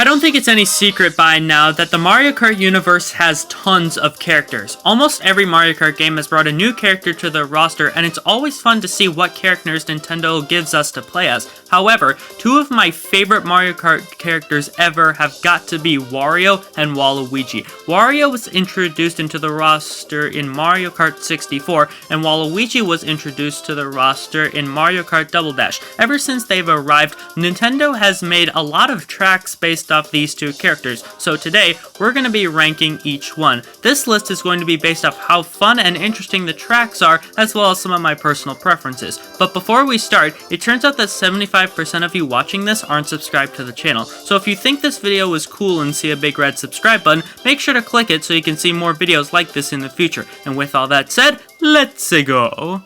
I don't think it's any secret by now that the Mario Kart universe has tons of characters. Almost every Mario Kart game has brought a new character to the roster, and it's always fun to see what characters Nintendo gives us to play as. However, two of my favorite Mario Kart characters ever have got to be Wario and Waluigi. Wario was introduced into the roster in Mario Kart 64, and Waluigi was introduced to the roster in Mario Kart Double Dash. Ever since they've arrived, Nintendo has made a lot of tracks based off these two characters, so today we're going to be ranking each one. This list is going to be based off how fun and interesting the tracks are, as well as some of my personal preferences. But before we start, it turns out that 75% of you watching this aren't subscribed to the channel, so if you think this video was cool and see a big red subscribe button, make sure to click it so you can see more videos like this in the future. And with all that said, let's go!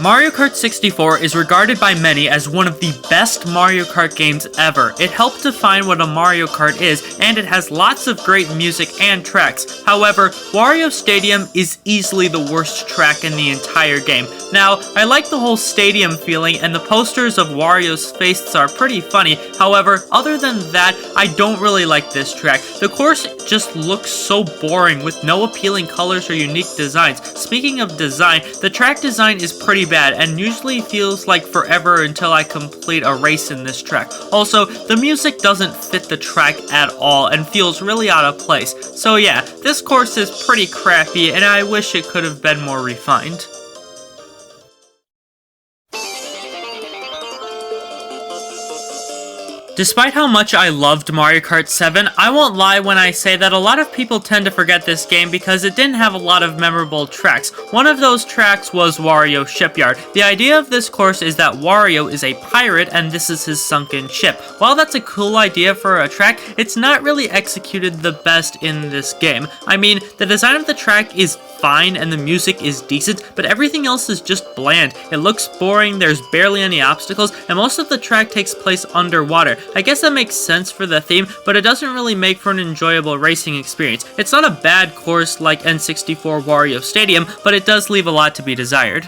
Mario Kart 64 is regarded by many as one of the best Mario Kart games ever. It helped define what a Mario Kart is, and it has lots of great music and tracks. However, Wario Stadium is easily the worst track in the entire game. Now, I like the whole stadium feeling, and the posters of Wario's faces are pretty funny. However, other than that, I don't really like this track. The course just looks so boring with no appealing colors or unique designs. Speaking of design, the track design is pretty bad and usually feels like forever until I complete a race in this track. Also, the music doesn't fit the track at all and feels really out of place. So yeah, this course is pretty crappy and I wish it could have been more refined. Despite how much I loved Mario Kart 7, I won't lie when I say that a lot of people tend to forget this game because it didn't have a lot of memorable tracks. One of those tracks was Wario Shipyard. The idea of this course is that Wario is a pirate and this is his sunken ship. While that's a cool idea for a track, it's not really executed the best in this game. I mean, the design of the track is fine and the music is decent, but everything else is just bland. It looks boring, there's barely any obstacles, and most of the track takes place underwater. I guess that makes sense for the theme, but it doesn't really make for an enjoyable racing experience. It's not a bad course like N64 Wario Stadium, but it does leave a lot to be desired.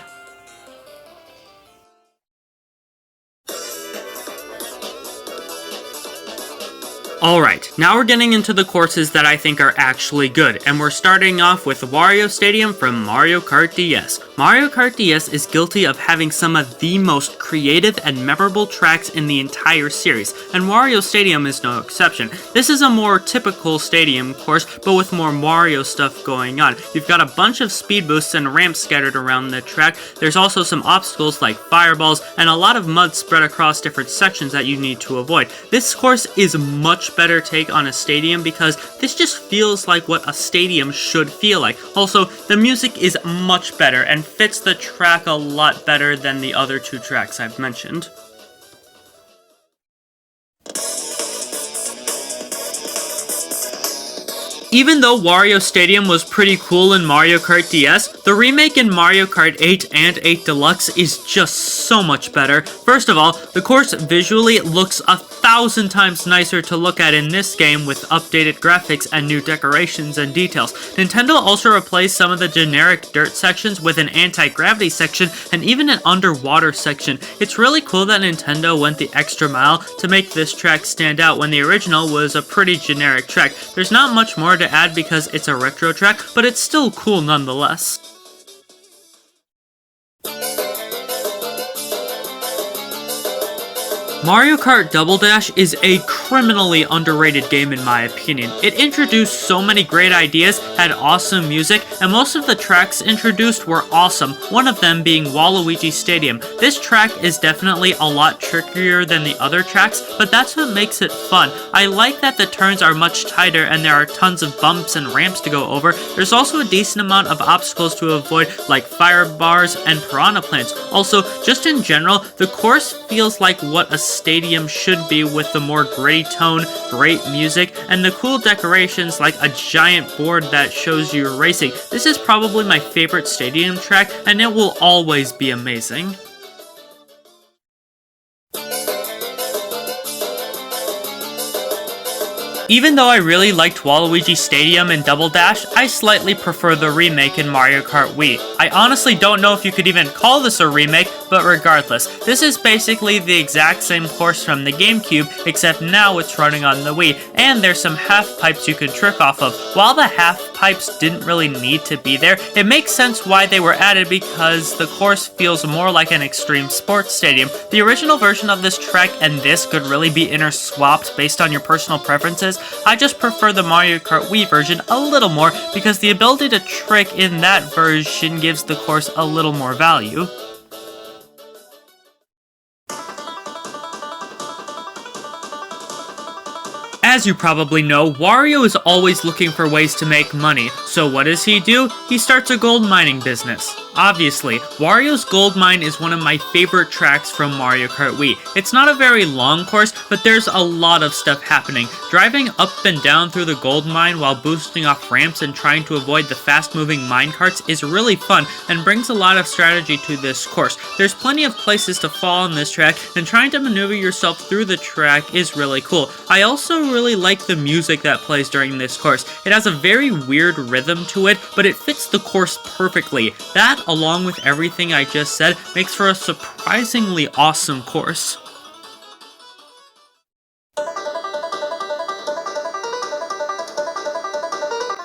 Alright, now we're getting into the courses that I think are actually good, and we're starting off with Wario Stadium from Mario Kart DS. Mario Kart DS is guilty of having some of the most creative and memorable tracks in the entire series, and Wario Stadium is no exception. This is a more typical stadium course, but with more Mario stuff going on. You've got a bunch of speed boosts and ramps scattered around the track. There's also some obstacles like fireballs, and a lot of mud spread across different sections that you need to avoid. This course is much better take on a stadium because this just feels like what a stadium should feel like. Also, the music is much better and fits the track a lot better than the other two tracks I've mentioned. Even though Wario Stadium was pretty cool in Mario Kart DS, the remake in Mario Kart 8 and 8 Deluxe is just so much better. First of all, the course visually looks 1,000 times nicer to look at in this game with updated graphics and new decorations and details. Nintendo also replaced some of the generic dirt sections with an anti-gravity section and even an underwater section. It's really cool that Nintendo went the extra mile to make this track stand out when the original was a pretty generic track. There's not much more to add because it's a retro track, but it's still cool nonetheless. Mario Kart Double Dash is a criminally underrated game in my opinion. It introduced so many great ideas, had awesome music, and most of the tracks introduced were awesome, one of them being Waluigi Stadium. This track is definitely a lot trickier than the other tracks, but that's what makes it fun. I like that the turns are much tighter and there are tons of bumps and ramps to go over. There's also a decent amount of obstacles to avoid like fire bars and piranha plants. Also, just in general, the course feels like what a stadium should be with the more gritty tone, great music, and the cool decorations like a giant board that shows you racing. This is probably my favorite stadium track, and it will always be amazing. Even though I really liked Waluigi Stadium and Double Dash, I slightly prefer the remake in Mario Kart Wii. I honestly don't know if you could even call this a remake, but regardless, this is basically the exact same course from the GameCube, except now it's running on the Wii, and there's some half pipes you can trick off of. While the half pipes didn't really need to be there, it makes sense why they were added because the course feels more like an extreme sports stadium. The original version of this track and this could really be interswapped based on your personal preferences. I just prefer the Mario Kart Wii version a little more because the ability to trick in that version gives the course a little more value. As you probably know, Wario is always looking for ways to make money, so what does he do? He starts a gold mining business. Obviously, Wario's Gold Mine is one of my favorite tracks from Mario Kart Wii. It's not a very long course, but there's a lot of stuff happening. Driving up and down through the gold mine while boosting off ramps and trying to avoid the fast-moving minecarts is really fun and brings a lot of strategy to this course. There's plenty of places to fall on this track, and trying to maneuver yourself through the track is really cool. I also really like the music that plays during this course. It has a very weird rhythm to it, but it fits the course perfectly. That, along with everything I just said, makes for a surprisingly awesome course.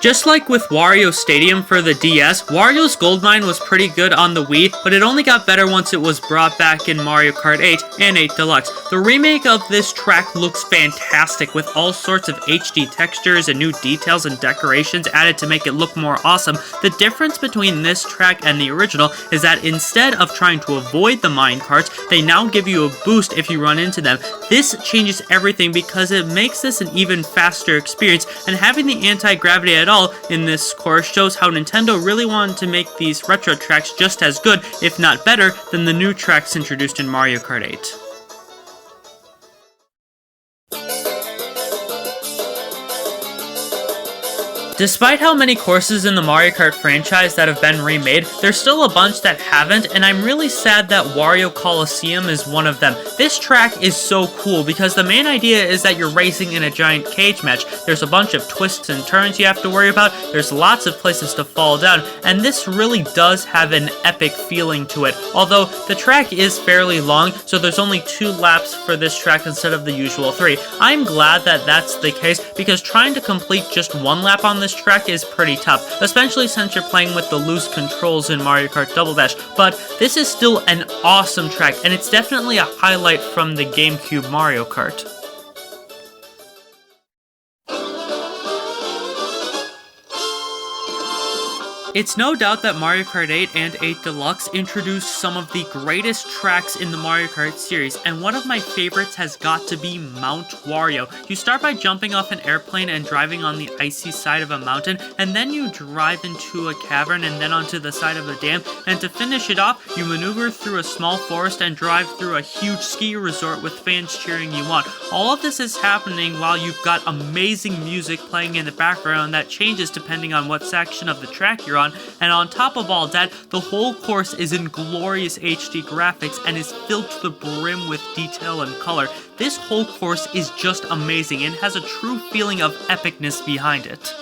Just like with Wario Stadium for the DS, Wario's Gold Mine was pretty good on the Wii, but it only got better once it was brought back in Mario Kart 8 and 8 Deluxe. The remake of this track looks fantastic with all sorts of HD textures and new details and decorations added to make it look more awesome. The difference between this track and the original is that instead of trying to avoid the minecarts, they now give you a boost if you run into them. This changes everything because it makes this an even faster experience, and having the anti-gravity at all in this course shows how Nintendo really wanted to make these retro tracks just as good, if not better, than the new tracks introduced in Mario Kart 8. Despite how many courses in the Mario Kart franchise that have been remade, there's still a bunch that haven't, and I'm really sad that Wario Coliseum is one of them. This track is so cool because the main idea is that you're racing in a giant cage match. There's a bunch of twists and turns you have to worry about, there's lots of places to fall down, and this really does have an epic feeling to it. Although the track is fairly long, so there's only 2 laps for this track instead of the usual 3. I'm glad that that's the case because trying to complete just 1 lap on this track is pretty tough, especially since you're playing with the loose controls in Mario Kart Double Dash, but this is still an awesome track, and it's definitely a highlight from the GameCube Mario Kart. It's no doubt that Mario Kart 8 and 8 Deluxe introduced some of the greatest tracks in the Mario Kart series, and one of my favorites has got to be Mount Wario. You start by jumping off an airplane and driving on the icy side of a mountain, and then you drive into a cavern and then onto the side of a dam, and to finish it off, you maneuver through a small forest and drive through a huge ski resort with fans cheering you on. All of this is happening while you've got amazing music playing in the background that changes depending on what section of the track you're on, and on top of all that, the whole course is in glorious HD graphics and is filled to the brim with detail and color. This whole course is just amazing and has a true feeling of epicness behind it.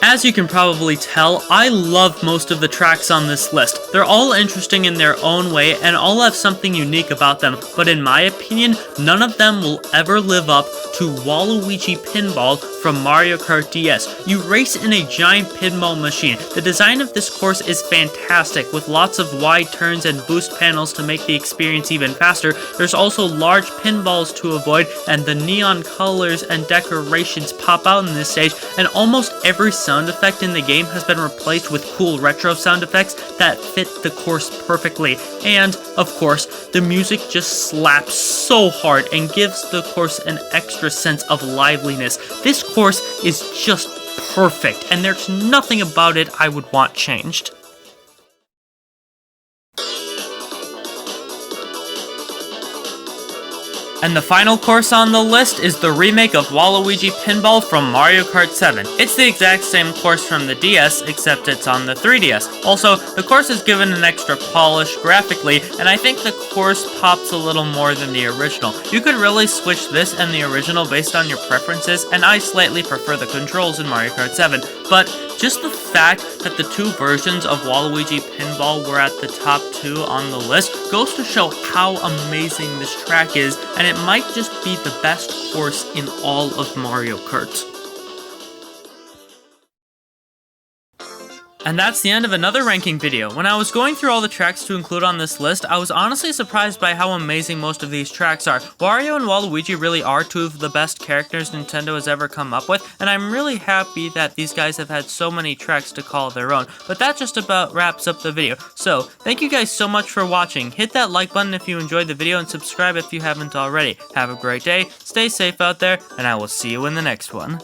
As you can probably tell, I love most of the tracks on this list. They're all interesting in their own way and all have something unique about them, but in my opinion, none of them will ever live up to Waluigi Pinball from Mario Kart DS. You race in a giant pinball machine. The design of this course is fantastic, with lots of wide turns and boost panels to make the experience even faster. There's also large pinballs to avoid, and the neon colors and decorations pop out in this stage, and almost every sound effect in the game has been replaced with cool retro sound effects that fit the course perfectly. And, of course, the music just slaps so hard and gives the course an extra sense of liveliness. This course is just perfect, and there's nothing about it I would want changed. And the final course on the list is the remake of Waluigi Pinball from Mario Kart 7. It's the exact same course from the DS, except it's on the 3DS. Also, the course is given an extra polish graphically, and I think the course pops a little more than the original. You could really switch this and the original based on your preferences, and I slightly prefer the controls in Mario Kart 7, but just the fact that the two versions of Waluigi Pinball were at the top 2 on the list goes to show how amazing this track is, and it might just be the best course in all of Mario Kart. And that's the end of another ranking video. When I was going through all the tracks to include on this list, I was honestly surprised by how amazing most of these tracks are. Wario and Waluigi really are two of the best characters Nintendo has ever come up with, and I'm really happy that these guys have had so many tracks to call their own. But that just about wraps up the video. So, thank you guys so much for watching. Hit that like button if you enjoyed the video and subscribe if you haven't already. Have a great day, stay safe out there, and I will see you in the next one.